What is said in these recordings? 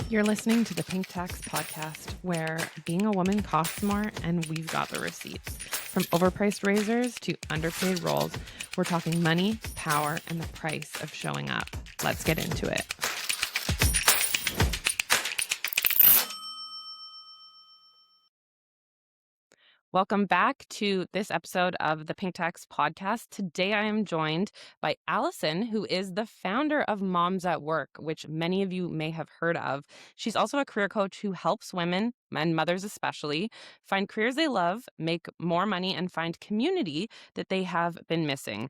You're listening to the Pink Tax Podcast, where being a woman costs more and we've got the receipts. From overpriced razors to underpaid roles, we're talking money, power, and the price of showing up. Let's get into it. Welcome back to this episode of the Pink Tax Podcast. Today I am joined by Allison, who is the founder of Moms at Work, which many of you may have heard of. She's also a career coach who helps women, and mothers especially, find careers they love, make more money, and find community that they have been missing.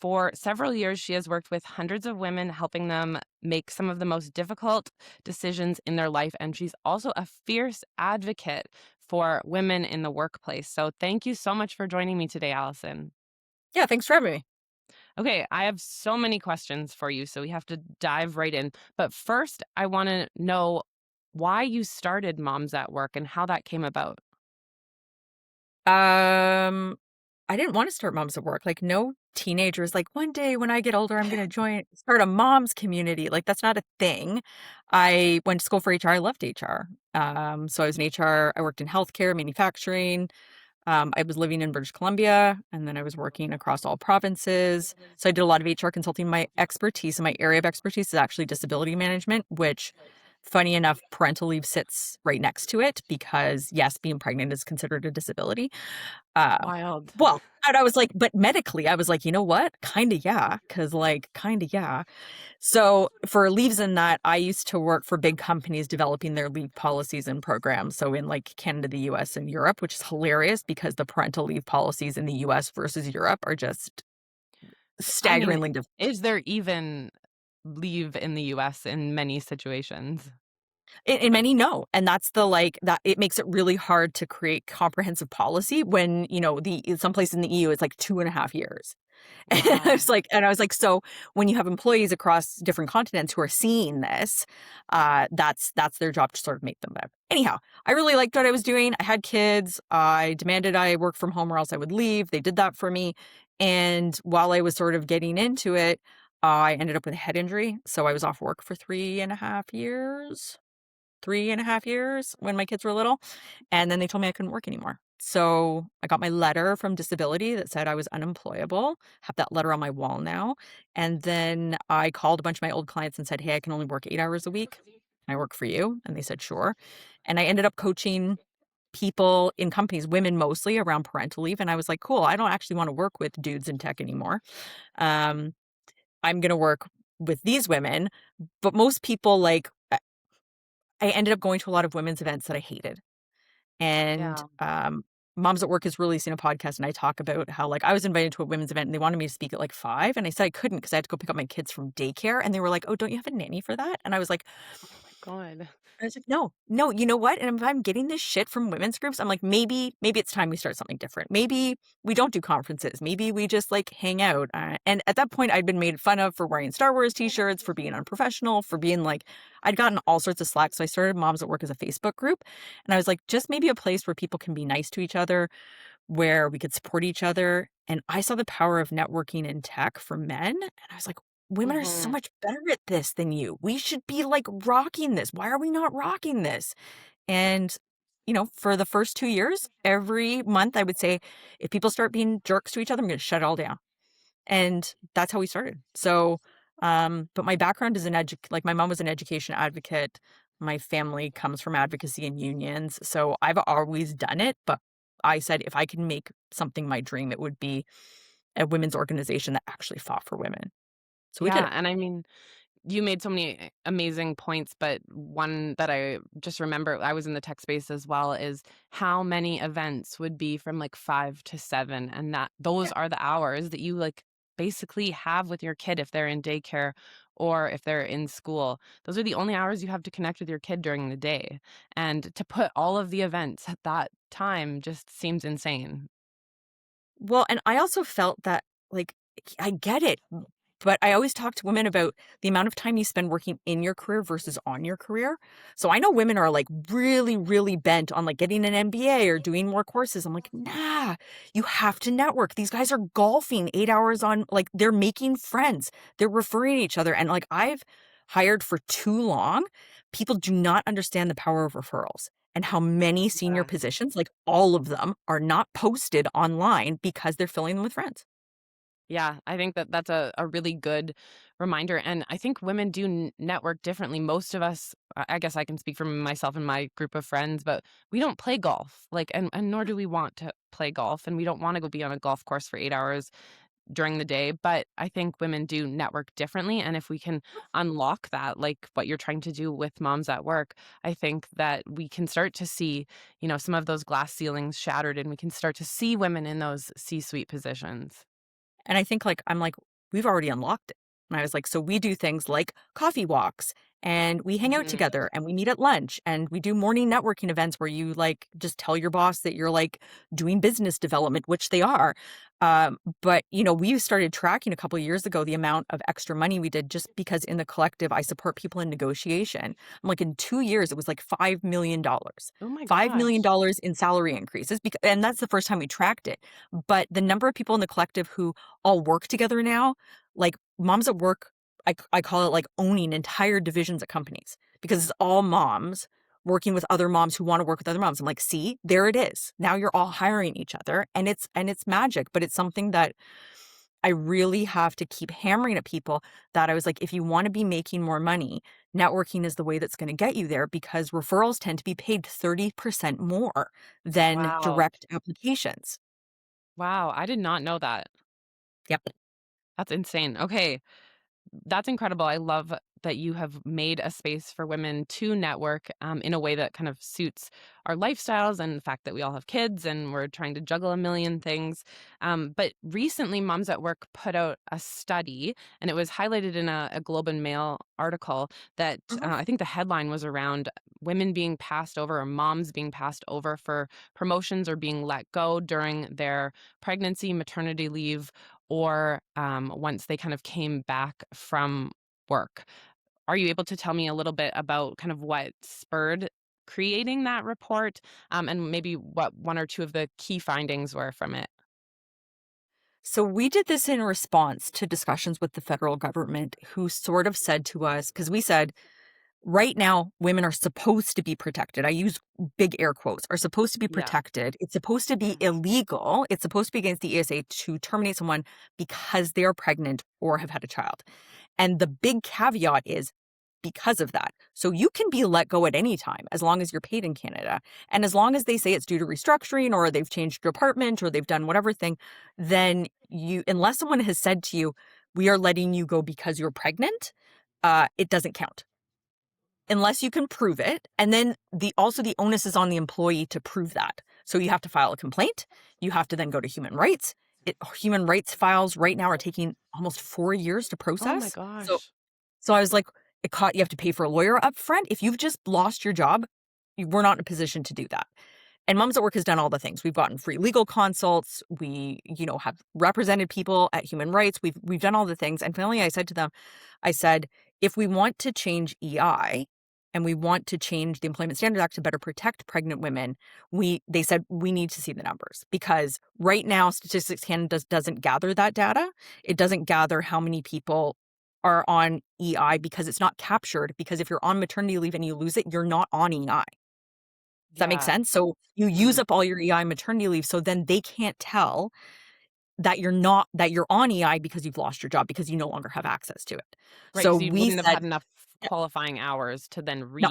For several years, she has worked with hundreds of women, helping them make some of the most difficult decisions in their life. And she's also a fierce advocate for women in the workplace. So thank you so much for joining me today, Allison. Yeah, thanks for having me. Okay, I have so many questions for you, so we have to dive right in. But first, I want to know why you started Moms at Work and how that came about. I didn't want to start Moms at Work. Like, no teenagers, like, one day when I get older, I'm going to start a mom's community. Like, that's not a thing. I went to school for HR. I loved HR. So I was in HR. I worked in healthcare, manufacturing. I was living in British Columbia, and then I was working across all provinces. So I did a lot of HR consulting. My expertise and my area of expertise is actually disability management, which, funny enough, parental leave sits right next to it because, yes, being pregnant is considered a disability. Wild. Well, and I was like, but medically, I was like, you know what? Kind of, yeah. Cause like, kind of, yeah. So for leaves in that, I used to work for big companies developing their leave policies and programs. So in like Canada, the US, and Europe, which is hilarious because the parental leave policies in the US versus Europe are just I mean, staggeringly different. is there even leave in the US in many situations? In many, no. And that's the like that it makes it really hard to create comprehensive policy when, the some place in the EU it's like 2.5 years. Wow. And I was like, so when you have employees across different continents who are seeing this, that's their job to sort of make them better. Anyhow, I really liked what I was doing. I had kids. I demanded I work from home or else I would leave. They did that for me. And while I was sort of getting into it, I ended up with a head injury. So I was off work for 3.5 years. 3.5 years when my kids were little. And then they told me I couldn't work anymore. So I got my letter from disability that said I was unemployable. Have that letter on my wall now. And then I called a bunch of my old clients and said, hey, I can only work 8 hours a week. Can I work for you? And they said, sure. And I ended up coaching people in companies, women mostly, around parental leave. And I was like, cool, I don't actually want to work with dudes in tech anymore. Um, I'm going to work with these women. But most people, like, I ended up going to a lot of women's events that I hated. And Yeah. Moms at Work is releasing a podcast, and I talk about how, like, I was invited to a women's event and they wanted me to speak at like 5, and I said I couldn't because I had to go pick up my kids from daycare, and they were like, oh, don't you have a nanny for that? And I was like, Oh my God. no, you know what? And if I'm getting this shit from women's groups, I'm like, maybe it's time we start something different. Maybe we don't do conferences. Maybe we just like hang out. And at that point, I'd been made fun of for wearing Star Wars t-shirts, for being unprofessional, for being like, I'd gotten all sorts of slack. So I started Moms at Work as a Facebook group. And I was like, just maybe a place where people can be nice to each other, where we could support each other. And I saw the power of networking in tech for men. And I was like, women are so Mhm. much better at this than you. We should be like rocking this. Why are we not rocking this? And, for the first 2 years, every month I would say, if people start being jerks to each other, I'm going to shut it all down. And that's how we started. So, but my background is like my mom was an education advocate. My family comes from advocacy and unions. So I've always done it. But I said, if I can make something my dream, it would be a women's organization that actually fought for women. So we did Yeah. it. And I mean, you made so many amazing points, but one that I just remember, I was in the tech space as well, is how many events would be from like 5 to 7, and that those are the hours that you like basically have with your kid if they're in daycare or if they're in school. Those are the only hours you have to connect with your kid during the day, and to put all of the events at that time just seems insane. Well, and I also felt that, like, I get it, but I always talk to women about the amount of time you spend working in your career versus on your career. So I know women are like really, really bent on like getting an MBA or doing more courses. I'm like, nah, you have to network. These guys are golfing 8 hours on, like, they're making friends, they're referring each other. And like, hired for too long, people do not understand the power of referrals and how many senior Yeah. positions, like all of them, are not posted online because they're filling them with friends. Yeah, I think that that's a really good reminder, and I think women do network differently. Most of us, I guess I can speak for myself and my group of friends, but we don't play golf, like, and nor do we want to play golf, and we don't want to go be on a golf course for 8 hours during the day. But I think women do network differently, and if we can unlock that, like what you're trying to do with moms at work, I think that we can start to see, some of those glass ceilings shattered, and we can start to see women in those C-suite positions. And I think, like, I'm like, "We've already unlocked it." And I was like, "So we do things like coffee walks, and we hang out Mhm. together, and we meet at lunch, and we do morning networking events where you, like, just tell your boss that you're, like, doing business development," which they are. But, we started tracking a couple of years ago the amount of extra money we did just because in the collective, I support people in negotiation. I'm like, in 2 years, it was like $5 million. Oh my gosh. $5 million in salary increases, and that's the first time we tracked it. But the number of people in the collective who all work together now, like moms at work, I call it like owning entire divisions at companies because it's all moms working with other moms who want to work with other moms. I'm like, see, there it is. Now you're all hiring each other and it's magic, but it's something that I really have to keep hammering at people that I was like, if you want to be making more money, networking is the way that's going to get you there because referrals tend to be paid 30% more than Wow. direct applications. Wow, I did not know that. Yep. That's insane. Okay. That's incredible. I love that you have made a space for women to network in a way that kind of suits our lifestyles and the fact that we all have kids and we're trying to juggle a million things. But recently, Moms at Work put out a study, and it was highlighted in a Globe and Mail article that Mhm. I think the headline was around women being passed over or moms being passed over for promotions or being let go during their pregnancy, maternity leave, or once they kind of came back from work. Are you able to tell me a little bit about kind of what spurred creating that report, and maybe what one or two of the key findings were from it? So we did this in response to discussions with the federal government who sort of said to us, because we said, right now, women are supposed to be protected. I use big air quotes, are supposed to be Yeah. protected. It's supposed to be illegal. It's supposed to be against the ESA to terminate someone because they are pregnant or have had a child. And the big caveat is because of that. So you can be let go at any time as long as you're paid in Canada. And as long as they say it's due to restructuring or they've changed your apartment or they've done whatever thing, then unless someone has said to you, we are letting you go because you're pregnant, it doesn't count unless you can prove it. And then the onus is on the employee to prove that. So you have to file a complaint. You have to then go to human rights. Human rights files right now are taking almost 4 years to Oh my process. So gosh. so I was like, you have to pay for a lawyer up front. If you've just lost your job, we're not in a position to do that. And Moms at Work has done all the things. We've gotten free legal consults. We, have represented people at human rights. We've done all the things. And finally I said to them, I said, if we want to change EI and we want to change the Employment Standards Act to better protect pregnant women, they said we need to see the numbers because right now Statistics Canada doesn't gather that data. It doesn't gather how many people are on EI because it's not captured, because if you're on maternity leave and you lose it, you're not on EI. Does that make Yeah. sense? So you use Mhm. up all your EI maternity leave, so then they can't tell that you're on EI because you've lost your job because you no longer have access to it. Right, So because you we wouldn't have said, had enough yeah, qualifying hours to then no,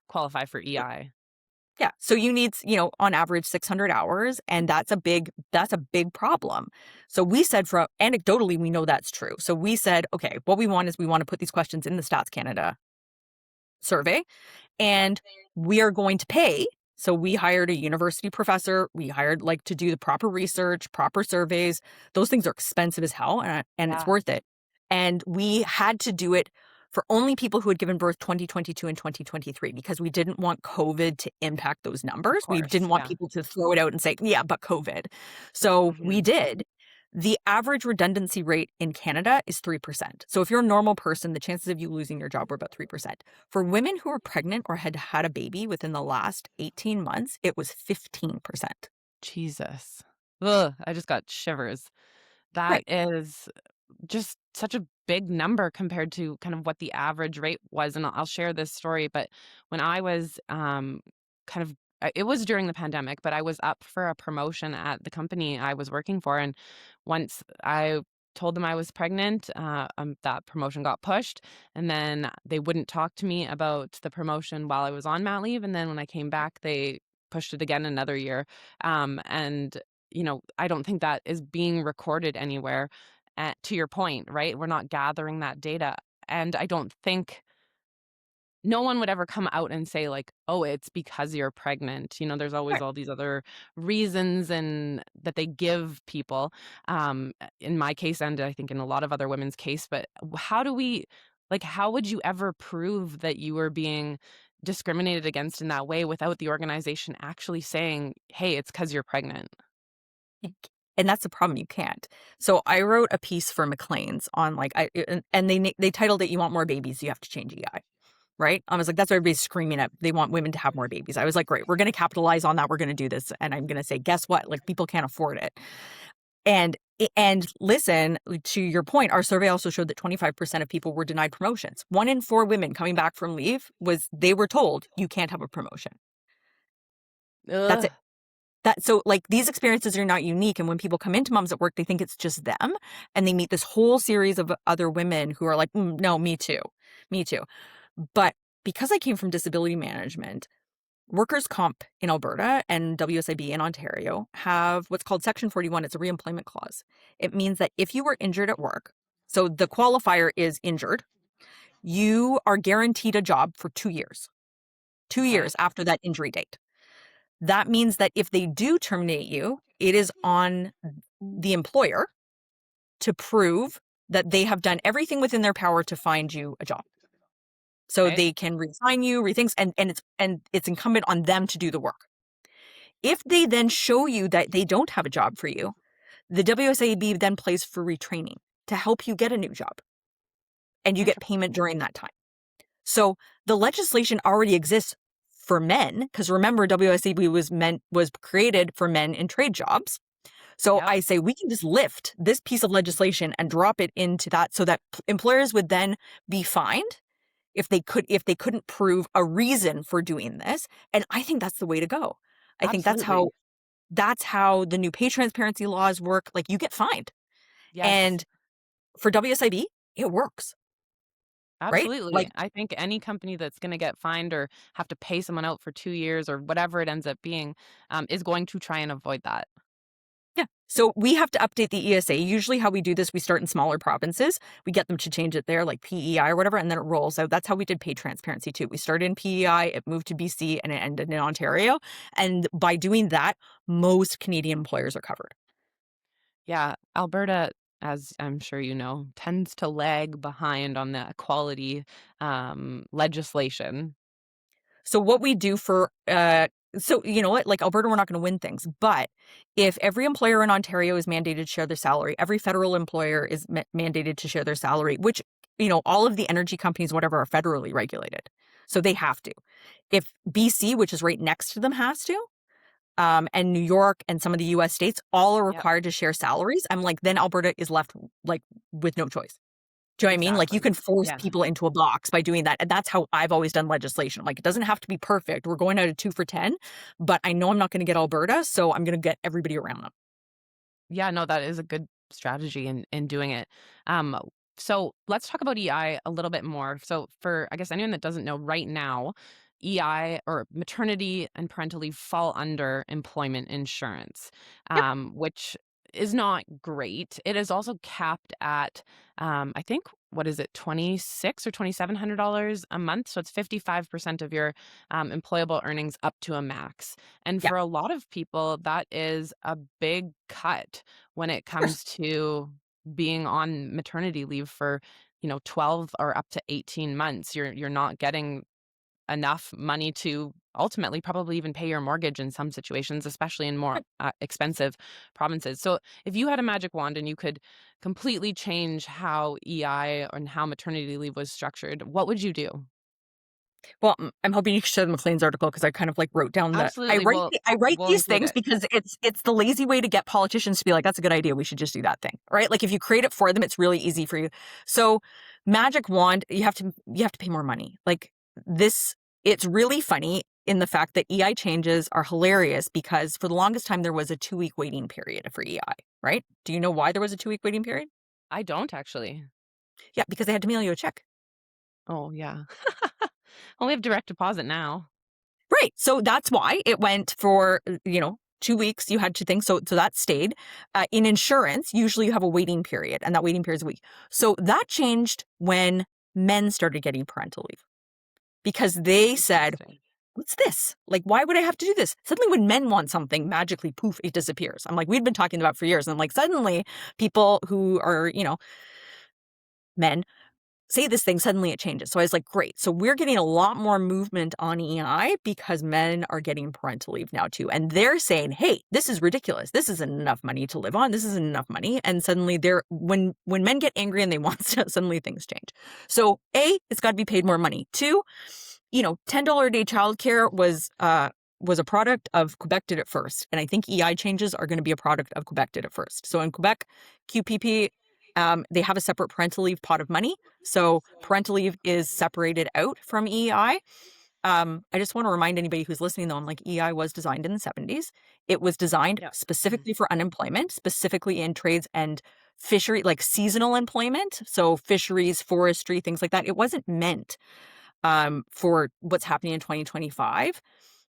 re-qualify for yeah, EI. yeah. So you need, on average 600 hours, and that's a big problem. So we said, for anecdotally, we know that's true. So we said, okay, what we want is we want to put these questions in the Stats Canada survey, and we are going to pay. So we hired a university professor. We hired, like, to do the proper research, proper surveys. Those things are expensive as hell, and it's Yeah, worth it. And we had to do it for only people who had given birth 2022 and 2023 because we didn't want COVID to impact those of numbers. We course, didn't want yeah. people to throw it out and say, yeah, but COVID. So we Mhm. did. The average redundancy rate in Canada is 3%. So if you're a normal person, the chances of you losing your job were about 3%. For women who are pregnant or had had a baby within the last 18 months, it was 15%. Jesus. Ugh, I just got shivers. That Right. is just such a big number compared to kind of what the average rate was. And I'll share this story, but when I was kind of it was during the pandemic, but I was up for a promotion at the company I was working for, and once I told them I was pregnant, that promotion got pushed, and then they wouldn't talk to me about the promotion while I was on mat leave, and then when I came back, they pushed it again another year. And I don't think that is being recorded anywhere. To your point, right? We're not gathering that data, and I don't think no one would ever come out and say like, "Oh, it's because you're pregnant." There's always Right. all these other reasons and that they give people, in my case, and I think in a lot of other women's case, but how do we how would you ever prove that you were being discriminated against in that way without the organization actually saying, "Hey, it's because 'cause you're pregnant?" You c And that's the problem, you can't. So I wrote a piece for Maclean's on, like, and they titled it, "You want more babies, you have to change EI." Right? I was like, that's what everybody's screaming at. They want women to have more babies. I was like, great, we're gonna capitalize on that. We're gonna do this. And I'm gonna say, guess what? Like, people can't afford it. And listen, to your point, our survey also showed that 25% of people were denied promotions. 1 in 4 women coming back from leave they were told, you can't have a promotion. That's Ugh, it. So, like, these experiences are not unique, and when people come into Moms at Work, they think it's just them, and they meet this whole series of other women who are like, no, me too. Me too." But because I came from disability management, workers' comp in Alberta and WSIB in Ontario have what's called Section 41. It's a reemployment clause. It means that if you were injured at work, so the qualifier is injured, you are guaranteed a job for 2 years, 2 okay, years after that injury date. That means that if they do terminate you, it is on the employer to prove that they have done everything within their power to find you a job. So okay, they can reassign you, rethink, and it's incumbent on them to do the work. If they then show you that they don't have a job for you, the WSAB then plays for retraining to help you get a new job, and you get interesting. payment during that time. So the legislation already exists for men, because remember, WSAB was created for men in trade jobs. So Yep, I say we can just lift this piece of legislation and drop it into that, so that employers would then be fined if they couldn't prove a reason for doing this. And I think that's the way to go. I think absolutely. that's how the new pay transparency laws work. Like, you get fined. Yes. And for WSIB, it works, right? Absolutely. Like, I think any company that's gonna get fined or have to pay someone out for 2 years or whatever it ends up being, is going to try and avoid that. yeah. So we have to update the ESA. Usually how we do this, we start in smaller provinces. We get them to change it there, like PEI or whatever, and then it rolls out. That's how we did pay transparency too. We started in PEI, it moved to BC, and it ended in Ontario. And by doing that, most Canadian employers are covered. Yeah, Alberta, as I'm sure you know, tends to lag behind on the equality, legislation. So what we do for so you know what, like, Alberta, we're not going to win things, but if every employer in Ontario is mandated to share their salary, every federal employer is mandated to share their salary, which, all of the energy companies, whatever, are federally regulated, so they have to. If BC, which is right next to them, has to, and New York and some of the U.S. states all are Yep, required to share salaries, I'm like, then Alberta is left, like, with no choice. Do you know what I mean? Like, you exactly. can force Yeah. people into a box by doing that, and that's how I've always done legislation. Like, it doesn't have to be perfect. We're going out at 2 for 10, but I know I'm not gonna get Alberta, so I'm gonna get everybody around them. Yeah, no, that is a good strategy in doing it. Um, so let's talk about EI a little bit more. So for I guess anyone that doesn't know right now, EI or maternity and parental leave fall under employment insurance, Yep. which is not great. It is also capped at I think what is it, 26 or $2,700 a month. So it's 55% of your employable earnings up to a max. And Yeah, for a lot of people, that is a big cut when it of course. comes to being on maternity leave for, 12 or up to 18 months. You're not getting enough money to ultimately probably even pay your mortgage in some situations, especially in more Right. expensive provinces. So if you had a magic wand and you could completely change how EI and how maternity leave was structured, what would you do? Well, I'm hoping you can share the McLean's article because I kind of like wrote down the Absolutely. I write We'll these include things it. because it's the lazy way to get politicians to be like, that's a good idea. We should just do that thing. Right? Like if you create it for them, it's really easy for you. So magic wand, you have to pay more money. Like this, it's really funny in the fact that EI changes are hilarious because for the longest time there was a 2-week waiting period for EI, right? Do you know why there was a 2-week waiting period? I don't actually. Yeah, because they had to mail you a check. Oh, yeah. Well, we have direct deposit now. Right. So that's why it went for, 2 weeks. You had to think. So that stayed. In insurance, usually you have a waiting period, and that waiting period is a week. So that changed when men started getting parental leave because they said, Interesting. what's this? Like, why would I have to do this? Suddenly, when men want something, magically, poof, it disappears. I'm like, we'd been talking about it for years. And like, suddenly, people who are, men say this thing, suddenly it changes. So I was like, great. So we're getting a lot more movement on EI because men are getting parental leave now too. And they're saying, hey, this is ridiculous. This isn't enough money to live on. This isn't enough money. And suddenly when men get angry and they want stuff, suddenly things change. So A, it's got to be paid more money. Two, $10 a day childcare was a product of Quebec did it first. And I think EI changes are going to be a product of Quebec did it first. So in Quebec, QPP, they have a separate parental leave pot of money. So parental leave is separated out from EI. I just want to remind anybody who's listening, though, I'm like, EI was designed in the 70s. It was designed Yeah. specifically for unemployment, specifically in trades and fishery, like seasonal employment. So fisheries, forestry, things like that. It wasn't meant for what's happening in 2025.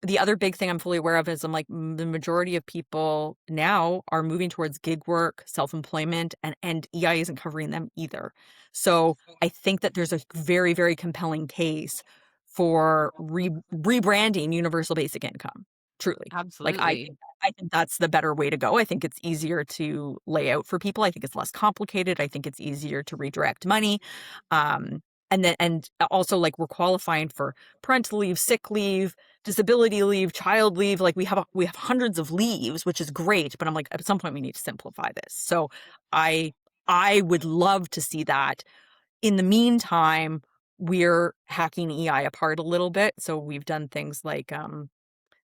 The other big thing I'm fully aware of is I'm like the majority of people now are moving towards gig work, self-employment, and EI isn't covering them either. So I think that there's a very, very compelling case for rebranding universal basic income. Truly. Like Absolutely. I think that's the better way to go. I think it's easier to lay out for people. I think it's less complicated. I think it's easier to redirect money. Um, and also like we're qualifying for parental leave, sick leave, disability leave, child leave. Like we have hundreds of leaves, which is great, but I'm like at some point we need to simplify this. So I I would love to see that. In the meantime, we're hacking EI apart a little bit. So we've done things like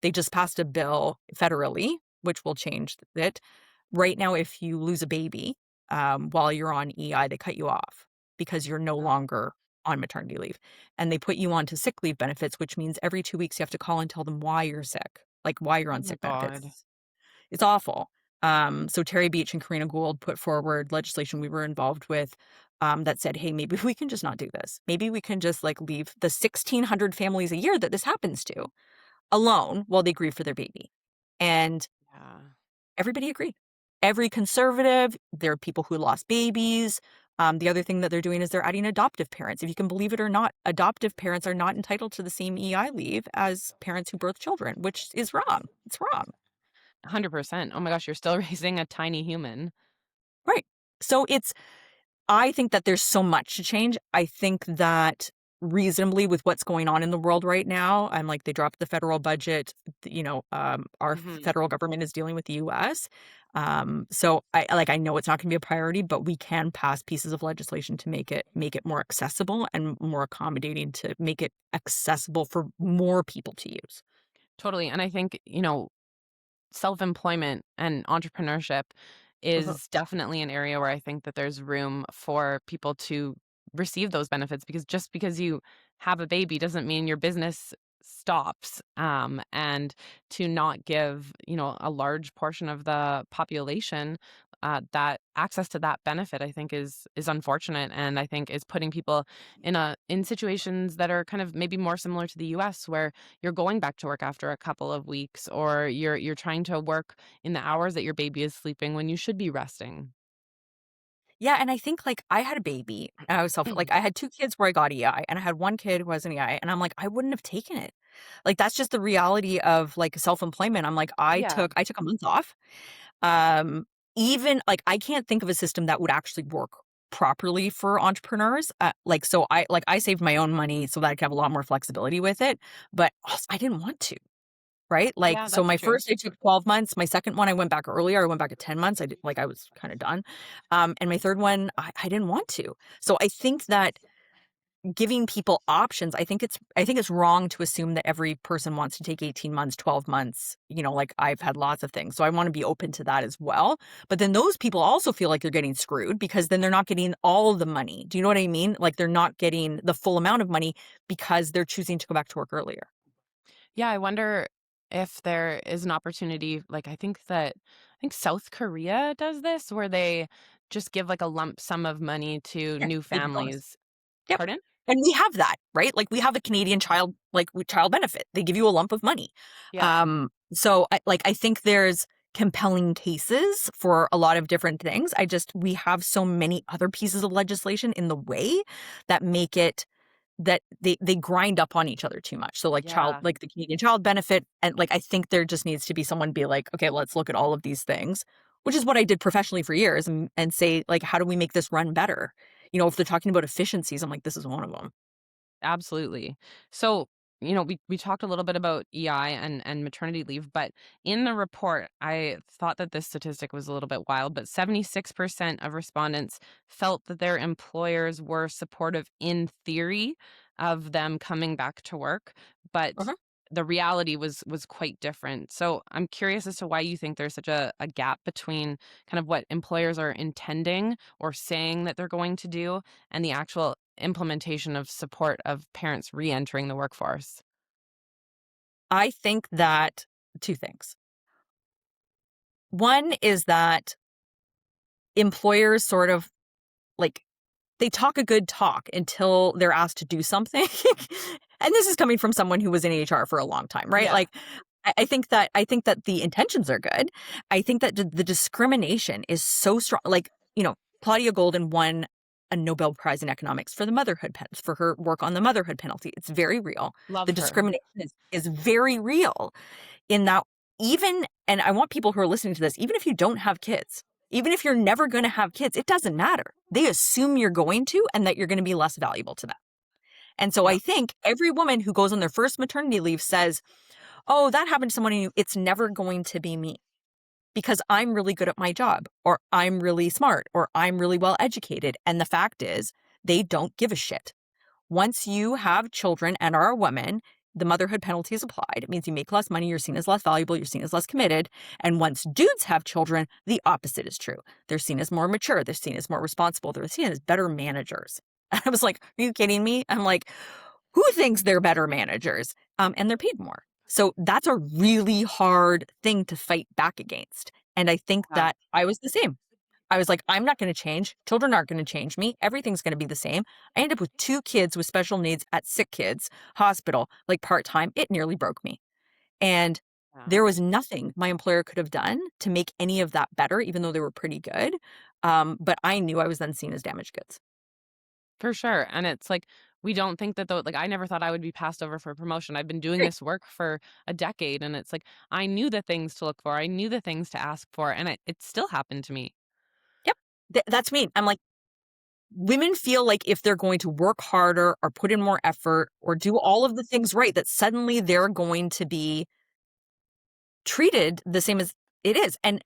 they just passed a bill federally, which will change it. Right now, if you lose a baby while you're on EI, they cut you off because you're no Oh, longer on maternity leave. And they put you onto sick leave benefits, which means every 2 weeks you have to call and tell them why you're sick, like why you're oh on my sick God. benefits. It's awful. So Terry Beach and Karina Gould put forward legislation we were involved with that said, hey, maybe we can just not do this. Maybe we can just like leave the 1,600 families a year that this happens to alone while they grieve for their baby. And Yeah. everybody agreed. Every conservative, there are people who lost babies. The other thing that they're doing is they're adding adoptive parents. If you can believe it or not, adoptive parents are not entitled to the same EI leave as parents who birth children, which is wrong. It's wrong. 100%. Oh my gosh, you're still raising a tiny human. Right. So I think that there's so much to change. I think that reasonably with what's going on in the world right now, I'm like, they dropped the federal budget. Our Mhm. federal government is dealing with the US. So I know it's not going to be a priority, but we can pass pieces of legislation to make it more accessible and more accommodating to make it accessible for more people to use. Totally. And I think, self-employment and entrepreneurship Mhm. is definitely an area where I think that there's room for people to receive those benefits because just because you have a baby doesn't mean your business stops. And to not give, a large portion of the population that access to that benefit, I think is unfortunate, and I think is putting people in situations that are kind of maybe more similar to the U.S. where you're going back to work after a couple of weeks or you're trying to work in the hours that your baby is sleeping when you should be resting. Yeah, and I think, like, I had a baby, and I was I had 2 kids where I got EI, and I had 1 kid who was an EI, and I'm like, I wouldn't have taken it. Like, that's just the reality of, like, self-employment. I'm like, Yeah. I took a month off. Um, Even like, I can't think of a system that would actually work properly for entrepreneurs. So I saved my own money so that I could have a lot more flexibility with it, but also I didn't want to. Right? Like, Yeah, so that's my true. first, I took 12 months. My second one, I went back earlier. I went back at 10 months. I was kind of done. And my third one, I didn't want to. So I think that giving people options. I think it's wrong to assume that every person wants to take 18 months, 12 months, like I've had lots of things. So I want to be open to that as well. But then those people also feel like they're getting screwed because then they're not getting all the money. Do you know what I mean? Like they're not getting the full amount of money because they're choosing to go back to work earlier. Yeah, I wonder if there is an opportunity, like, I think South Korea does this, where they just give, like, a lump sum of money to Yeah, new baby bonus. families. Yep. Pardon? And we have that, right? Like we have a Canadian child, like with child benefit. They give you a lump of money. Yeah, So I think there's compelling cases for a lot of different things. We have so many other pieces of legislation in the way that make it that they grind up on each other too much. So yeah, like the Canadian child benefit, and like I think there just needs to be someone be like, okay, let's look at all of these things, which is what I did professionally for years, and say like, how do we make this run better? If they're talking about efficiencies, I'm like, this is one of them. absolutely. So, we talked a little bit about EI and maternity leave, but in the report, I thought that this statistic was a little bit wild, but 76% of respondents felt that their employers were supportive in theory of them coming back to work, but the reality was quite different. So I'm curious as to why you think there's such a gap between kind of what employers are intending or saying that they're going to do and the actual implementation of support of parents re-entering the workforce. I think that two things. One is that employers sort of like they talk a good talk until they're asked to do something. And this is coming from someone who was in HR for a long time, right? Yeah. Like I think that the intentions are good. I think that the discrimination is so strong. Like, Claudia Golden won a Nobel Prize in economics for the for her work on the motherhood penalty. It's very real. The Love her. discrimination is very real in that and I want people who are listening to this, even if you don't have kids, even if you're never going to have kids, it doesn't matter. They assume you're going to and that you're going to be less valuable to them. And so I Yep. think every woman who goes on their first maternity leave says, oh, that happened to someone new. It's never going to be me because I'm really good at my job, or I'm really smart, or I'm really well educated. And the fact is, they don't give a shit. Once you have children and are a woman, the motherhood penalty is applied. It means you make less money, you're seen as less valuable, you're seen as less committed. And once dudes have children, the opposite is true. They're seen as more mature, they're seen as more responsible, they're seen as better managers. And I was like, are you kidding me? I'm like, who thinks they're better managers? And they're paid more. So that's a really hard thing to fight back against. And I think Yeah. that I was the same. I was like, I'm not going to change. Children aren't going to change me. Everything's going to be the same. I ended up with 2 kids with special needs at sick kids hospital, like part-time. It nearly broke me. And Yeah. there was nothing my employer could have done to make any of that better, even though they were pretty good. But I knew I was then seen as damaged goods. For sure. And it's like we don't think that though, like, I never thought I would be passed over for a promotion. I've been doing Right. this work for a decade, and it's like I knew the things to look for. I knew the things to ask for, and it still happened to me. Yep. That's me. I'm like, women feel like if they're going to work harder or put in more effort or do all of the things right, that suddenly they're going to be treated the same as it is. And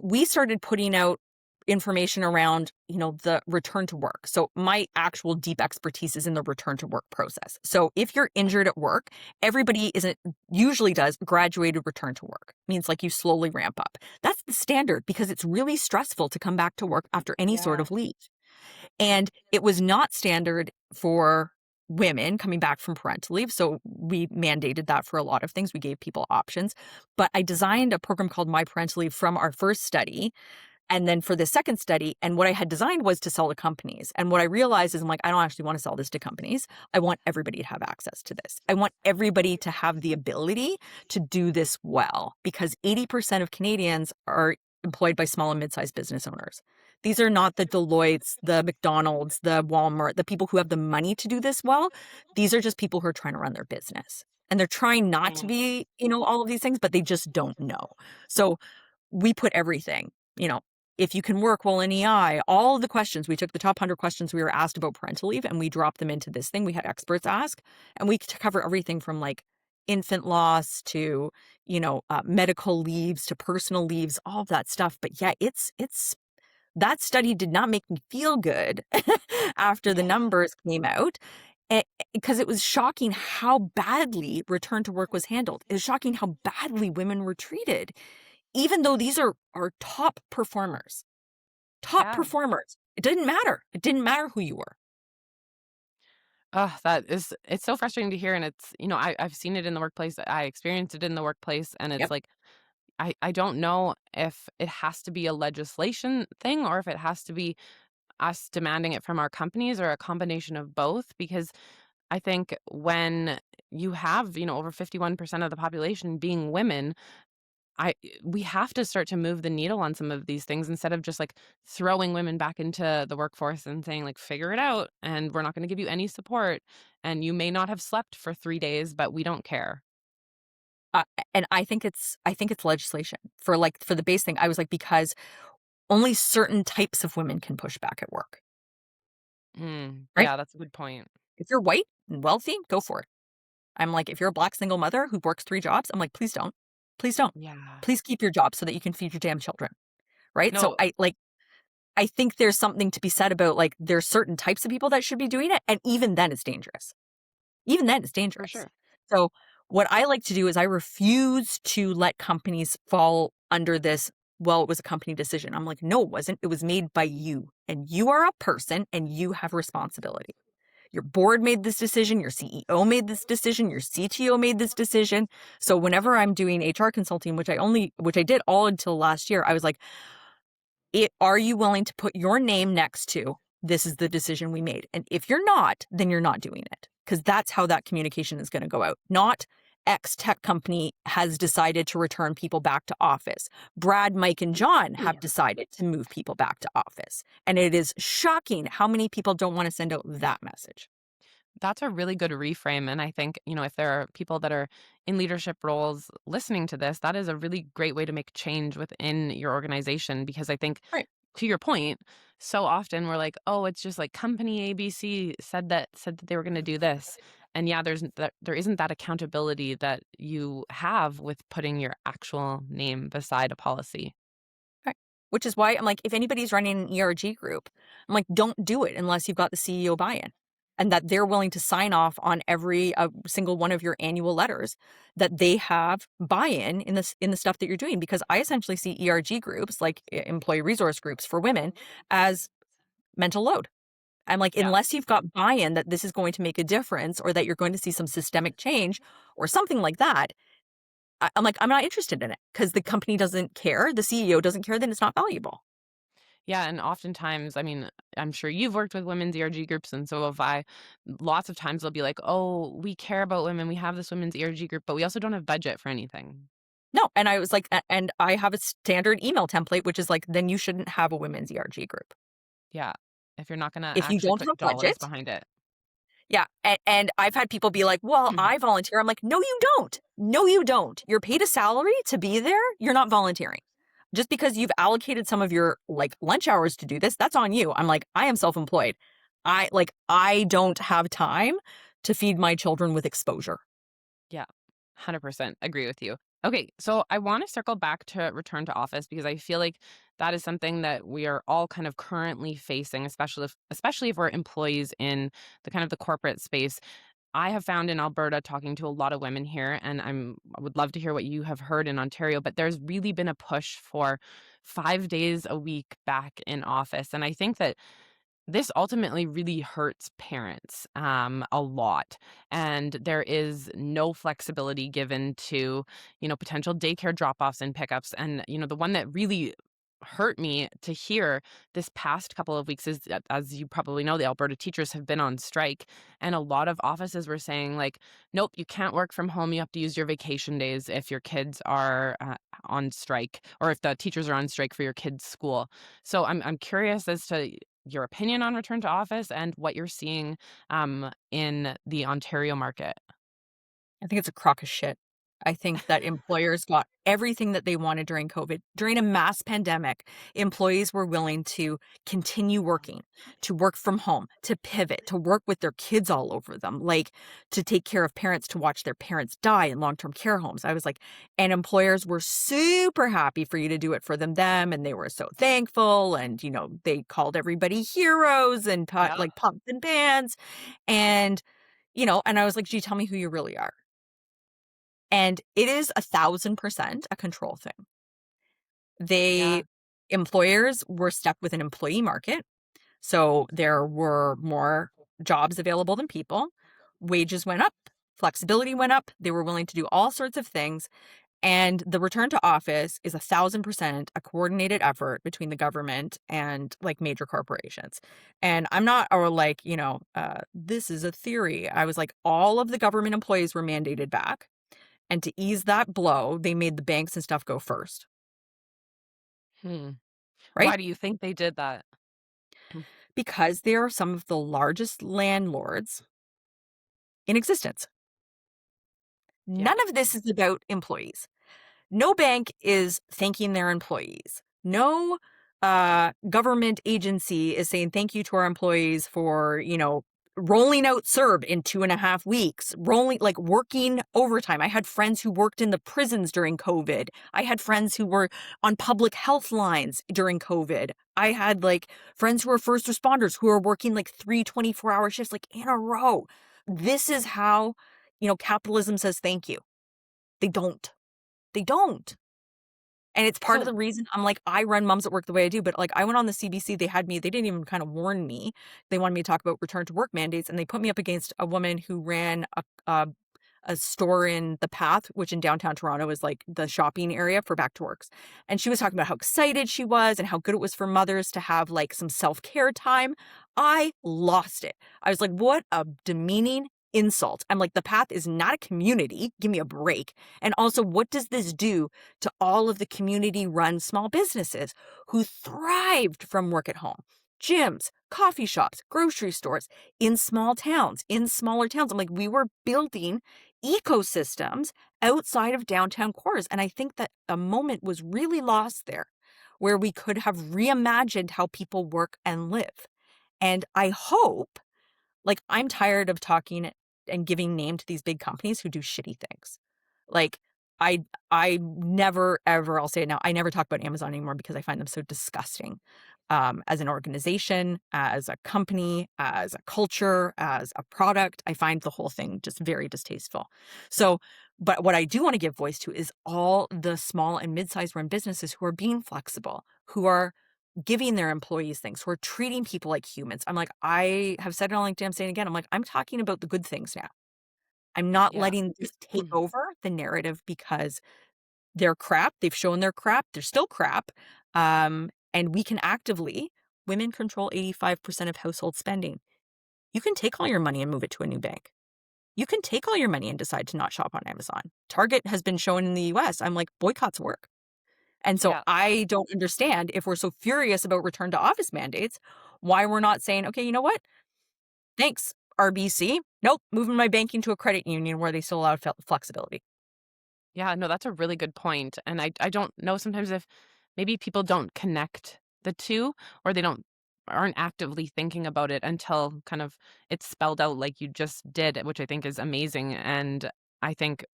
we started putting out information around, the return to work. So my actual deep expertise is in the return to work process. So if you're injured at work, everybody isn't usually does graduated return to work. Means like you slowly ramp up. That's the standard because it's really stressful to come back to work after any sort Yeah. of leave. And it was not standard for women coming back from parental leave. So we mandated that for a lot of things. We gave people options. But I designed a program called My Parental Leave from our first study. And then for the second study, and what I had designed was to sell to companies. And what I realized is I'm like, I don't actually want to sell this to companies. I want everybody to have access to this. I want everybody to have the ability to do this well because 80% of Canadians are employed by small and mid-sized business owners. These are not the Deloittes, the McDonald's, the Walmart, the people who have the money to do this well. These are just people who are trying to run their business. And they're trying not to Mm. be, all of these things, but they just don't know. So we put everything, if you can work well in EI, all of the questions, we took the top 100 questions we were asked about parental leave and we dropped them into this thing. We had experts ask, and we could cover everything from like infant loss to, medical leaves to personal leaves, all of that stuff. But yeah, it's that study did not make me feel good after the Yeah. numbers came out, because it was shocking how badly return to work was handled. It was shocking how badly women were treated, even though these are our top performers. Top Yeah. performers. It didn't matter. It didn't matter who you were. Oh, that is it's so frustrating to hear, and it's I've seen it in the workplace, I experienced it in the workplace, and it's Yep. like, I don't know if it has to be a legislation thing or if it has to be us demanding it from our companies or a combination of both, because I think when you have, over 51% of the population being women, I we have to start to move the needle on some of these things instead of just, like, throwing women back into the workforce and saying, like, "Figure it out, and we're not gonna give you any support, and you may not have slept for 3 days, but we don't care." Uh, and I think it's legislation for the base thing. I was like, because only certain types of women can push back at work, right? Yeah, that's a good point. If you're white and wealthy, go for it. I'm like, if you're a black single mother who works 3 jobs, I'm like, please don't. Please don't. Yeah. Please keep your job so that you can feed your damn children, right? So No, I think there's something to be said about, like, there's certain types of people that should be doing it, and even then it's dangerous. Even then it's for dangerous. sure. So what I like to do is I refuse to let companies fall under this, well, it was a company decision. I'm like, no, it wasn't. It was made by you. And you are a person and you have responsibility. Your board made this decision, your CEO made this decision, your CTO made this decision. So whenever I'm doing HR consulting, which I did all until last year, I was like, are you willing to put your name next to, this is the decision we made? And if you're not, then you're not doing it. Because that's how that communication is going to go out. Not X tech company has decided to return people back to office. Brad, Mike, and John have decided to move people back to office. And it is shocking how many people don't want to send out that message. That's a really good reframe, and I think, if there are people that are in leadership roles listening to this, that is a really great way to make change within your organization, because I think, Right. to your point, so often we're like, "Oh, it's just like company ABC said that they were gonna do this." And yeah, there isn't that accountability that you have with putting your actual name beside a policy. Right. Which is why I'm like, if anybody's running an ERG group, I'm like, don't do it unless you've got the CEO buy-in and that they're willing to sign off on every single one of your annual letters, that they have buy-in in the stuff that you're doing. Because I essentially see ERG groups, like employee resource groups for women, as mental load. I'm like, Yeah. unless you've got buy-in that this is going to make a difference or that you're going to see some systemic change or something like that, I'm like, I'm not interested in it because the company doesn't care. The CEO doesn't care, then it's not valuable. Yeah, and oftentimes, I mean, I'm sure you've worked with women's ERG groups, and so have I. Lots of times they'll be like, "Oh, we care about women. We have this women's ERG group, but we also don't have budget for anything." No, and I was like, and I have a standard email template, which is like, then you shouldn't have a women's ERG group. Yeah, if you're not gonna If you actually don't put have dollars budget, behind it. yeah. And I've had people be like, well, I volunteer. I'm like, no, you don't. No, you don't. You're paid a salary to be there. You're not volunteering. Just because you've allocated some of your like lunch hours to do this, that's on you. I'm like, I am self-employed. I don't have time to feed my children with exposure. Yeah, 100% agree with you. Okay, so I want to circle back to return to office, because I feel like that is something that we are all kind of currently facing, especially if we're employees in the kind of the corporate space. I have found in Alberta, talking to a lot of women here, and I would love to hear what you have heard in Ontario, but there's really been a push for 5 days a week back in office. And I think that this ultimately really hurts parents a lot. And there is no flexibility given to, potential daycare drop offs and pickups. And, the one that really hurt me to hear this past couple of weeks is that, as you probably know, the Alberta teachers have been on strike. And a lot of offices were saying, like, nope, you can't work from home. You have to use your vacation days if your kids are on strike, or if the teachers are on strike for your kids' school. So I'm curious as to your opinion on return to office and what you're seeing in the Ontario market. I think it's a crock of shit. I think that employers got everything that they wanted during COVID. During a mass pandemic, employees were willing to continue working, to work from home, to pivot, to work with their kids all over them, like to take care of parents, to watch their parents die in long-term care homes. I was like, and employers were super happy for you to do it for them, and they were so thankful. And, they called everybody heroes and taught Yeah. like pots and pans. And, and I was like, gee, tell me who you really are. And it is 1,000% a control thing. Yeah. They employers were stuck with an employee market, so there were more jobs available than people. Wages went up, flexibility went up, they were willing to do all sorts of things, and the return to office is 1,000% a coordinated effort between the government and, like, major corporations. And I'm not or like, this is a theory. I was like, all of the government employees were mandated back. And to ease that blow, they made the banks and stuff go first, Hmm. right? Why do you think they did that? Hmm. Because they are some of the largest landlords in existence. Yeah. None of this is about employees. No bank is thanking their employees. No government agency is saying thank you to our employees for, rolling out CERB in 2.5 weeks, working overtime. I had friends who worked in the prisons during COVID. I had friends who were on public health lines during COVID. I had friends who were first responders who are working 3 24-hour shifts in a row. This is how, capitalism says thank you. They don't. They don't. And it's part of So the reason I'm like, I run Moms at Work the way I do, but I went on the CBC, they didn't even kind of warn me. They wanted me to talk about return to work mandates, and they put me up against a woman who ran a store in the Path, which in downtown Toronto is like the shopping area for back to works. And she was talking about how excited she was and how good it was for mothers to have some self-care time. I lost it. I was like, what a demeaning insult. I'm like, the Path is not a community. Give me a break. And also, what does this do to all of the community run small businesses who thrived from work at home? Gyms, coffee shops, grocery stores in small towns, in smaller towns. I'm like, we were building ecosystems outside of downtown cores. And I think that a moment was really lost there where we could have reimagined how people work and live. And I hope, I'm tired of talking and giving name to these big companies who do shitty things. Like, I I never ever, I'll say it now, I never talk about Amazon anymore because I find them so disgusting. As an organization, as a company, as a culture, as a product, I find the whole thing just very distasteful. So, but what I do want to give voice to is all the small and mid-sized run businesses who are being flexible, who are giving their employees things, who are treating people like humans. I'm like, I have said it on LinkedIn, I'm saying it again. I'm like, I'm talking about the good things now. I'm not yeah. letting this take over the narrative because they're crap. They've shown they're crap. They're still crap. And we can actively, women control 85% of household spending. You can take all your money and move it to a new bank. You can take all your money and decide to not shop on Amazon. Target has been shown in the US. I'm like, boycotts work. And so Yeah. I don't understand, if we're so furious about return to office mandates, why we're not saying, okay, you know what? Thanks, RBC. Nope, moving my banking to a credit union where they still allow flexibility. Yeah, no, that's a really good point, and I don't know sometimes if maybe people don't connect the 2 or they aren't actively thinking about it until kind of it's spelled out like you just did, which I think is amazing, and I think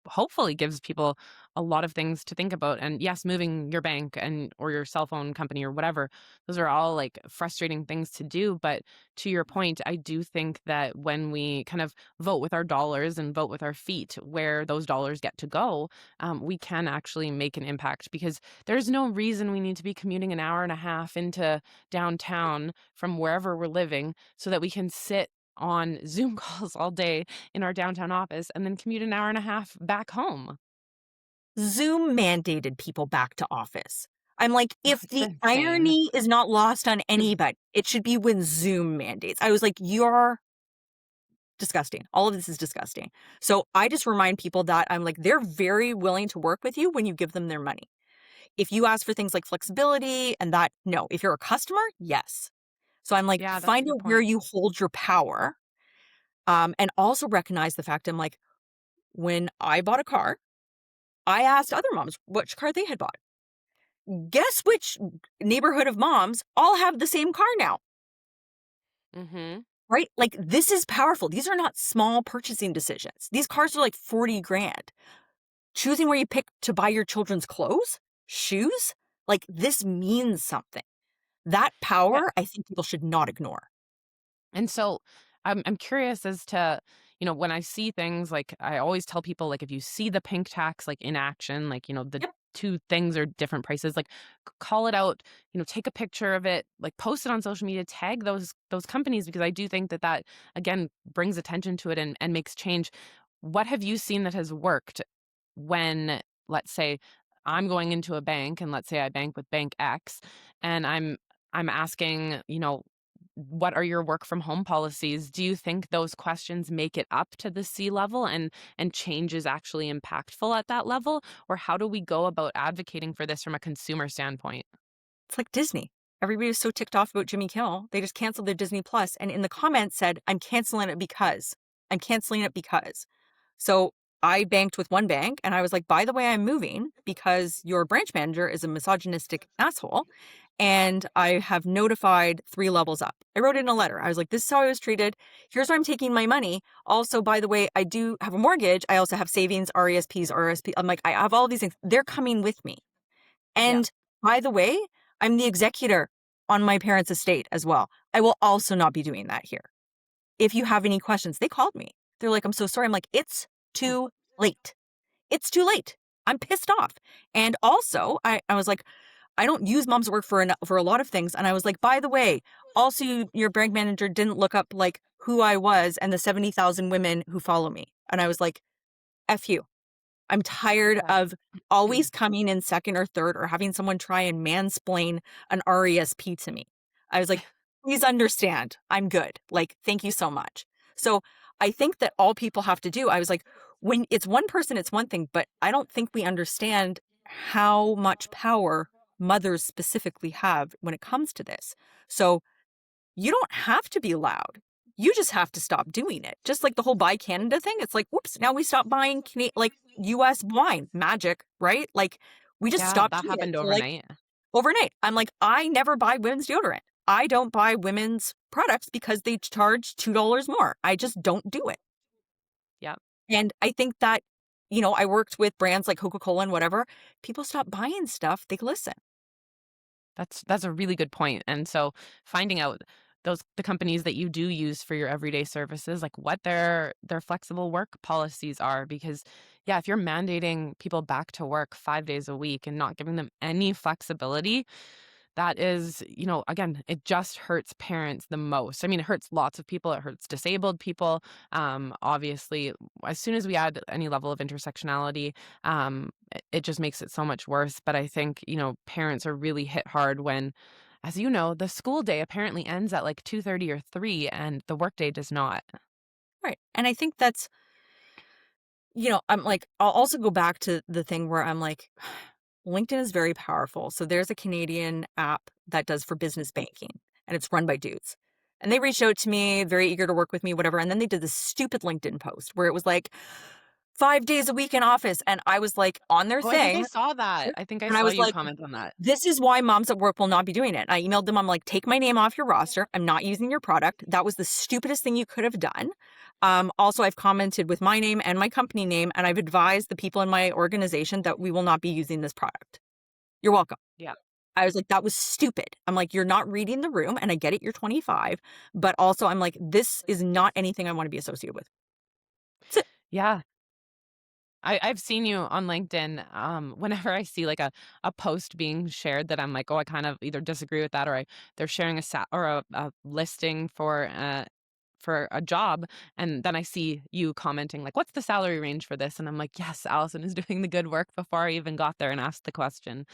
hopefully gives people a lot of things to think about. And yes, moving your bank and or your cell phone company or whatever, those are all like frustrating things to do. But to your point, I do think that when we kind of vote with our dollars and vote with our feet where those dollars get to go, we can actually make an impact because there's no reason we need to be commuting an hour and a half into downtown from wherever we're living so that we can sit on Zoom calls all day in our downtown office and then commute an hour and a half back home. Zoom mandated people back to office. I'm like, if It's the insane. irony is not lost on anybody, it should be when Zoom mandates. I was like, you're disgusting. All of this is disgusting. So I just remind people that I'm like, they're very willing to work with you when you give them their money. If you ask for things like flexibility and that, no. If you're a customer, yes. So I'm like, Yeah, that's a find good out where point. you hold your power, and also recognize the fact I'm like, when I bought a car, I asked other moms which car they had bought. Guess which neighborhood of moms all have the same car now, Mhm. right? Like, this is powerful. These are not small purchasing decisions. These cars are like 40 grand. Choosing where you pick to buy your children's clothes, shoes, like, this means something. That Yeah. power, I think people should not ignore. And so I'm curious as to, when I see things like I always tell people like if you see the pink tax like in action, like, the Yep. two things are different prices, like call it out, take a picture of it, like post it on social media, tag those companies because I do think that again brings attention to it and makes change. What have you seen that has worked when, let's say, I'm going into a bank and let's say I bank with bank X and I'm asking, what are your work from home policies? Do you think those questions make it up to the C level and change is actually impactful at that level? Or how do we go about advocating for this from a consumer standpoint? It's like Disney. Everybody was so ticked off about Jimmy Kimmel, they just canceled their Disney Plus, and in the comments said, "I'm canceling it because. I'm canceling it because." So I banked with one bank, and I was like, "By the way, I'm moving because your branch manager is a misogynistic asshole, and I have notified 3 levels up." I wrote in a letter. I was like, "This is how I was treated. Here's where I'm taking my money. Also, by the way, I do have a mortgage. I also have savings, RESPs, RSP." I'm like, "I have all these things. They're coming with me. Yeah. And by the way, I'm the executor on my parents' estate as well. I will also not be doing that here. If you have any questions," they called me. They're like, "I'm so sorry." I'm like, "It's Oh, too late. It's too late. I'm pissed off." And also, I was like, I don't use Mom's Work for a lot of things. And I was like, "By the way, also your brand manager didn't look up like who I was and the 70,000 women who follow me." And I was like, "F you. I'm tired yeah. of always coming in second or third or having someone try and mansplain an RESP to me." I was like, "Please understand, I'm good. Like, thank you so much." So I think that all people have to do, I was like, when it's one person, it's one thing, but I don't think we understand how much power mothers specifically have when it comes to this. So you don't have to be loud. You just have to stop doing it. Just like the whole Buy Canada thing. It's like, whoops, now we stop buying like US wine, magic, right? Like we just Yeah, stopped that doing it. happened So like overnight. overnight, I'm like, I never buy women's deodorant. I don't buy women's products because they charge $2 more. I just don't do it. Yeah. And I think that, I worked with brands like Coca-Cola and whatever. People stop buying stuff. They listen. That's a really good point. And so finding out the companies that you do use for your everyday services, like what their flexible work policies are because yeah, if you're mandating people back to work 5 days a week and not giving them any flexibility, that is, again, it just hurts parents the most. I mean, it hurts lots of people. It hurts disabled people. Obviously, as soon as we add any level of intersectionality, it just makes it so much worse. But I think, parents are really hit hard when, as you know, the school day apparently ends at like 2:30 or 3 and the workday does not. Right. And I think that's, I'm like, I'll also go back to the thing where I'm like, LinkedIn is very powerful. So there's a Canadian app that does for business banking, and it's run by dudes. And they reached out to me, very eager to work with me, whatever. And then they did this stupid LinkedIn post where it was like 5 days a week in office. And I was like on their Oh, I think I thing. saw that. I think I And I saw was you like, comment on that. "This is why moms at work will not be doing it." I emailed them. I'm like, "Take my name off your roster. I'm not using your product. That was the stupidest thing you could have done." Also, I've commented with my name and my company name, and I've advised the people in my organization that we will not be using this product. You're welcome. Yeah. I was like, "That was stupid." I'm like, "You're not reading the room, and I get it, you're 25, but also I'm like, this is not anything I want to be associated with." That's it. Yeah. I've seen you on LinkedIn. Whenever I see like a post being shared that I'm like, oh, I kind of either disagree with that or they're sharing a listing for a job, and then I see you commenting like, what's the salary range for this? And I'm like, yes, Allison is doing the good work before I even got there and asked the question.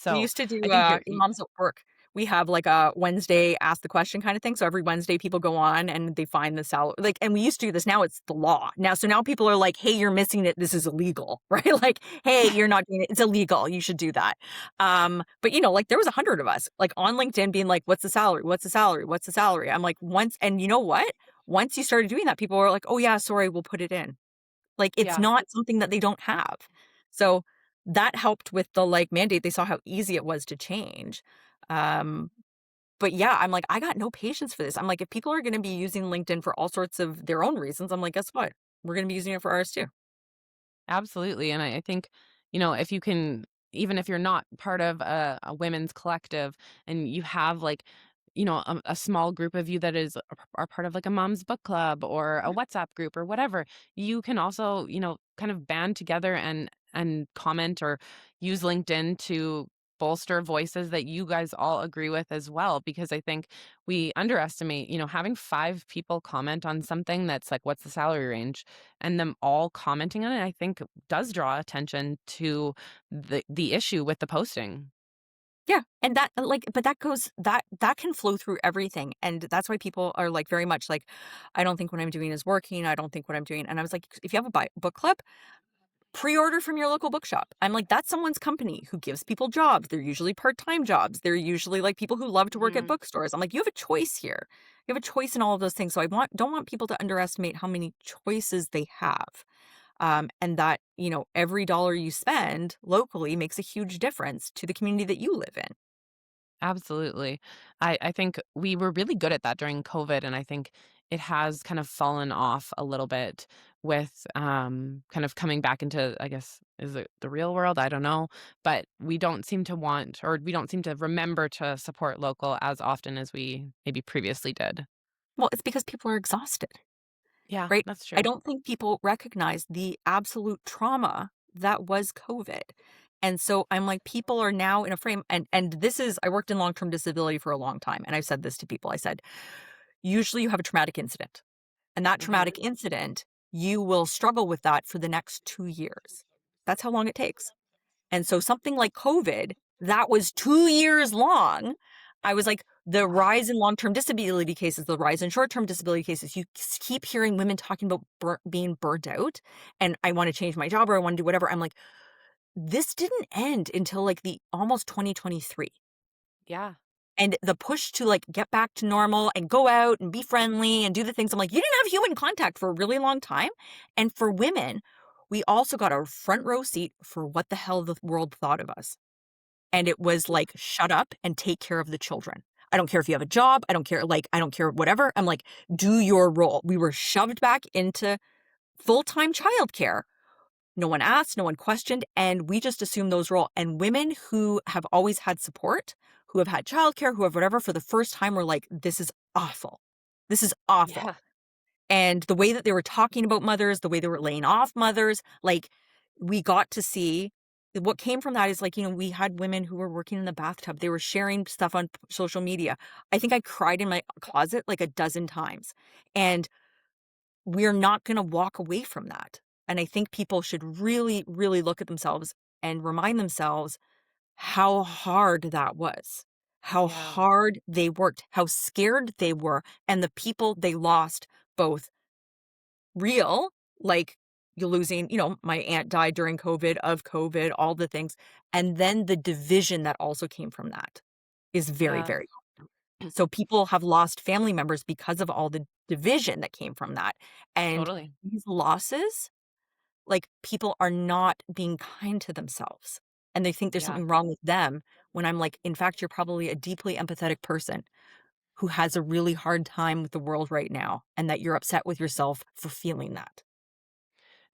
We So used to I do, think in Moms at Work, we have like a Wednesday ask the question kind of thing. So every Wednesday people go on and they find the salary. Like, and we used to do this. Now it's the law. So now people are like, "Hey, you're missing it. This is illegal," right? Like, "Hey, you're not doing it. It's illegal. You should do that." But like there was 100 of us like on LinkedIn being like, "What's the salary? What's the salary? What's the salary?" I'm like, and you know what? Once you started doing that, people were like, "Oh yeah, sorry, we'll put it in." Like, it's yeah. not something that they don't have. So that helped with the, like, mandate. They saw how easy it was to change. Um, but yeah, I'm like, I got no patience for this. I'm like, if people are gonna be using LinkedIn for all sorts of their own reasons, I'm like, guess what? We're gonna be using it for ours too. Absolutely, and I think, if you can, even if you're not part of a women's collective and you have, like, a small group of you that are part of, like, a mom's book club or a WhatsApp group or whatever, you can also, kind of band together and comment or use LinkedIn to bolster voices that you guys all agree with as well, because I think we underestimate, having 5 people comment on something that's like, "What's the salary range?" and them all commenting on it, I think does draw attention to the issue with the posting. Yeah, and that like but that goes that can flow through everything, and that's why people are, like, very much like, "I don't think what I'm doing is working, I don't think what I'm doing," and I was like, "If you have a book club, pre-order from your local bookshop." I'm like, "That's someone's company who gives people jobs, they're usually part-time jobs, they're usually, like, people who love to work at Mhm. bookstores." I'm like, "You have a choice here. You have a choice in all of those things," so I don't want people to underestimate how many choices they have, and that, every dollar you spend locally makes a huge difference to the community that you live in. Absolutely. I think we were really good at that during COVID, and I think it has kind of fallen off a little bit with, kind of coming back into, I guess, is it the real world? I don't know, but we don't seem to want, or we don't seem to remember to support local as often as we maybe previously did. Well, it's because people are exhausted, Yeah, right? that's I true. don't think people recognize the absolute trauma that was COVID. And so I'm like, people are now in a frame, and this is I worked in long-term disability for a long time, and I've said this to people. I said, usually you have a traumatic incident, and that Mhm. traumatic incident, you will struggle with that for the next 2 years. That's how long it takes. And so something like COVID, that was 2 years long. I was like, the Wow. rise in long-term disability cases, the rise in short-term disability cases, you keep hearing women talking about being burnt out, and I wanna change my job or I wanna do whatever. I'm like, this didn't end until, like, the almost 2023. Yeah. And the push to, like, get back to normal and go out and be friendly and do the things, I'm like, "You didn't have human contact for a really long time." And for women, we also got a front row seat for what the hell the world thought of us. And it was Oof. like, "Shut up and take care of the children. I don't care if you have a job, I don't care, like, I don't care whatever." I'm like, "Do your role." We were shoved back into full-time childcare. No one asked, no one questioned, and we just assumed those role. And women who have always had support, who have had childcare, who have whatever, for the first time were like, "This is awful. This is awful." Yeah. And the way that they were talking about mothers, the way they were laying off mothers, like, we got to see what came from that is, like, we had women who were working in the bathtub. They were sharing stuff on social media. I think I cried in my closet like a dozen times. And we're not going to walk away from that. And I think people should really, really look at themselves and remind themselves how hard that was, how Yeah. hard they worked, how scared they were, and the people they lost, both real, like you losing, my aunt died during COVID, of COVID, all the things. And then the division that also came from that is very, Yeah. very so people have lost family members because of all the division that came from that. And Totally. these losses, like, people are not being kind to themselves, and they think there's Yeah. something wrong with them when I'm like, in fact, you're probably a deeply empathetic person who has a really hard time with the world right now, and that you're upset with yourself for feeling that.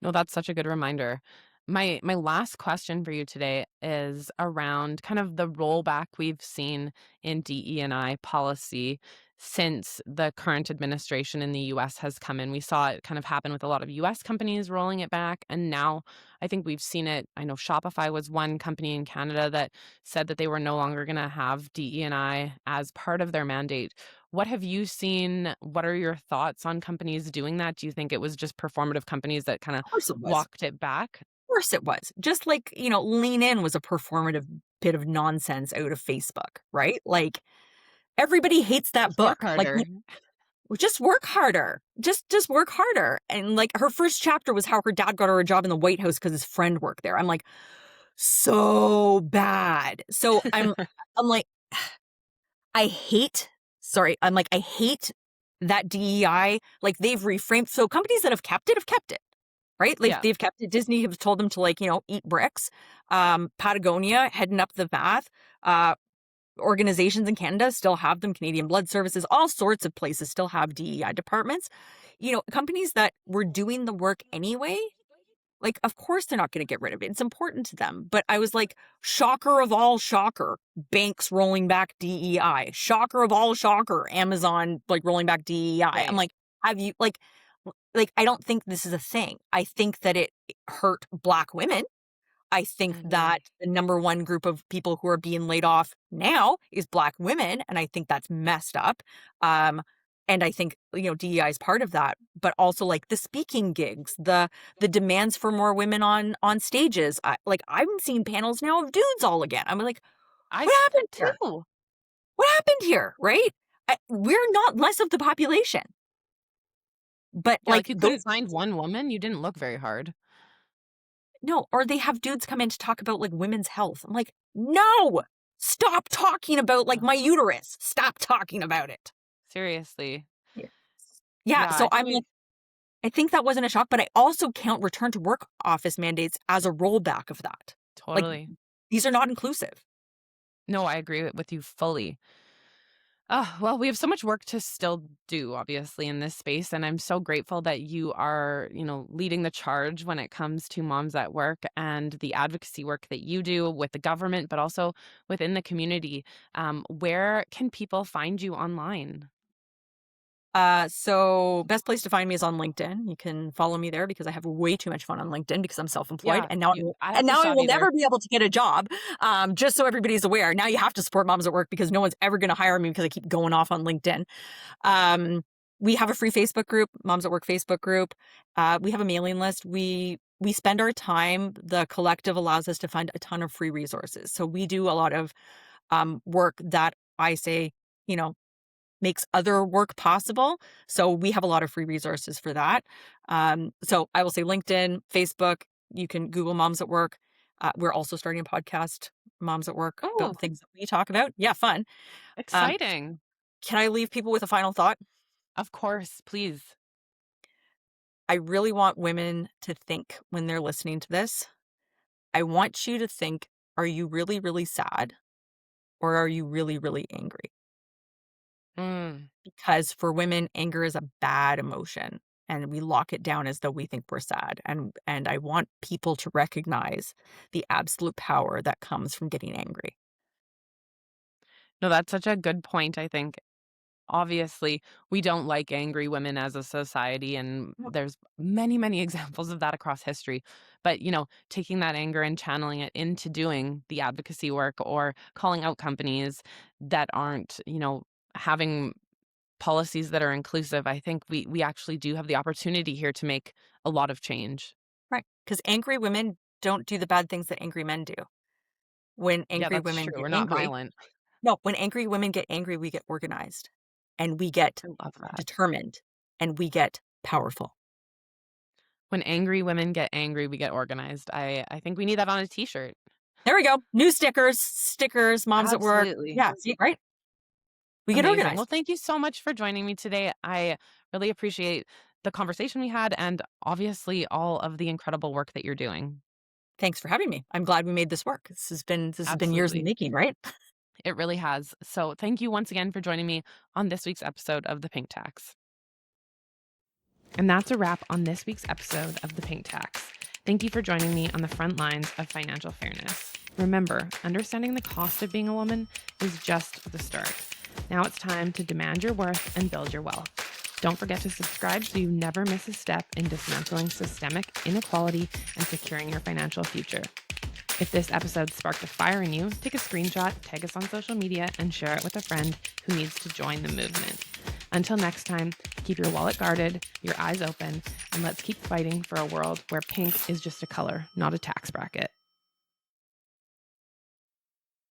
No, that's such a good reminder. My last question for you today is around kind of the rollback we've seen in DE&I policy since the current administration in the US has come in. We saw it kind of happen with a lot of US companies rolling it back, and now I think we've seen it. I know Shopify was one company in Canada that said that they were no longer going to have DE&I as part of their mandate. What have you seen? What are your thoughts on companies doing that? Do you think it was just performative companies that kinda Of course it was. walked it back? Of course it was. Just like, Lean In was a performative bit of nonsense out of Facebook, right? Like, everybody hates that Just work book. Like, harder. well, just work harder. Just work harder. And, like, her first chapter was how her dad got her a job in the White House because his friend worked there. I'm like, so bad. So I'm like, I hate sorry, I'm like, I hate that DEI, like, they've reframed so companies that have kept it have kept it. right? Like Yeah. they've kept it. Disney has told them to eat bricks. Patagonia heading up the path. Organizations in Canada still have them. Canadian Blood Services, all sorts of places still have DEI departments. Companies that were doing the work anyway, like, of course they're not going to get rid of it. It's important to them. But I was like, shocker of all shocker, banks rolling back DEI. Shocker of all shocker, Amazon like rolling back DEI. I'm Right. like, have you I don't think this is a thing. I think that it hurt Black women. I think Mhm. that the number one group of people who are being laid off now is Black women, and I think that's messed up. Um, and I think, DEI is part of that, but also like the speaking gigs, the demands for more women on stages. I'm seeing panels now of dudes all again. I'm like, I what see happened that here? too. What happened here? Right? We're not less of the population, but Yeah, like like you those couldn't find one woman, you didn't look very hard. No, or they have dudes come in to talk about, like, women's health. I'm like, "No! Stop talking about, like, Ugh, my uterus. Stop talking about it." seriously. Yeah. Yeah, Yeah, so I think I'm like, I think that wasn't a shock, but I also count return to work office mandates as a rollback of that. Like, totally. these are not inclusive. No, I agree with you fully. Oh, well, we have so much work to still do, obviously, in this space. And I'm so grateful that you are, leading the charge when it comes to moms at work and the advocacy work that you do with the government, but also within the community. Where can people find you online? So best place to find me is on LinkedIn. You can follow me there because I have way too much fun on LinkedIn because I'm self-employed, Yeah, and now I have to I stop will you there. never be able to get a job. Just so everybody's aware, now you have to support moms at work because no one's ever going to hire me because I keep going off on LinkedIn. Um, we have a free Facebook group, Moms at Work Facebook group. We have a mailing list. We spend our time. The collective allows us to find a ton of free resources. So we do a lot of work that I say, you know, makes other work possible. So we have a lot of free resources for that. So I will say LinkedIn, Facebook. You can Google Moms at Work. We're also starting a podcast, Moms at Work, about Oh, the things that we talk about. Yeah, fun. Um, exciting. can I leave people with a final thought? Of course, please. I really want women to think when they're listening to this. I want you to think, are you really, really sad? Or are you really, really angry? Mm. Because for women, anger is a bad emotion and we lock it down as though we think we're sad. And I want people to recognize the absolute power that comes from getting angry. No, that's such a good point, I think. Obviously, we don't like angry women as a society, and Yep. there's many, many examples of that across history. But, taking that anger and channeling it into doing the advocacy work or calling out companies that aren't, having policies that are inclusive, I think we actually do have the opportunity here to make a lot of change. Right. Because angry women don't do the bad things that angry men do. When Yeah, angry that's women true. get We're not angry, violent. no, when angry women get angry, we get organized and we get I love that. determined and we get powerful. When angry women get angry, we get organized. I think we need that on a t-shirt. There we go. New stickers, moms at work. Absolutely. Yeah, see, right? We get Amazing. Well, organized. thank you so much for joining me today. I really appreciate the conversation we had and obviously all of the incredible work that you're doing. Thanks for having me. I'm glad we made this work. This has been years in the Absolutely. making, right? It really has. So, thank you once again for joining me on this week's episode of The Pink Tax. And that's a wrap on this week's episode of The Pink Tax. Thank you for joining me on the front lines of financial fairness. Remember, understanding the cost of being a woman is just the start. Now it's time to demand your worth and build your wealth. Don't forget to subscribe so you never miss a step in dismantling systemic inequality and securing your financial future. If this episode sparked a fire in you, take a screenshot, tag us on social media, and share it with a friend who needs to join the movement. Until next time, keep your wallet guarded, your eyes open, and let's keep fighting for a world where pink is just a color, not a tax bracket.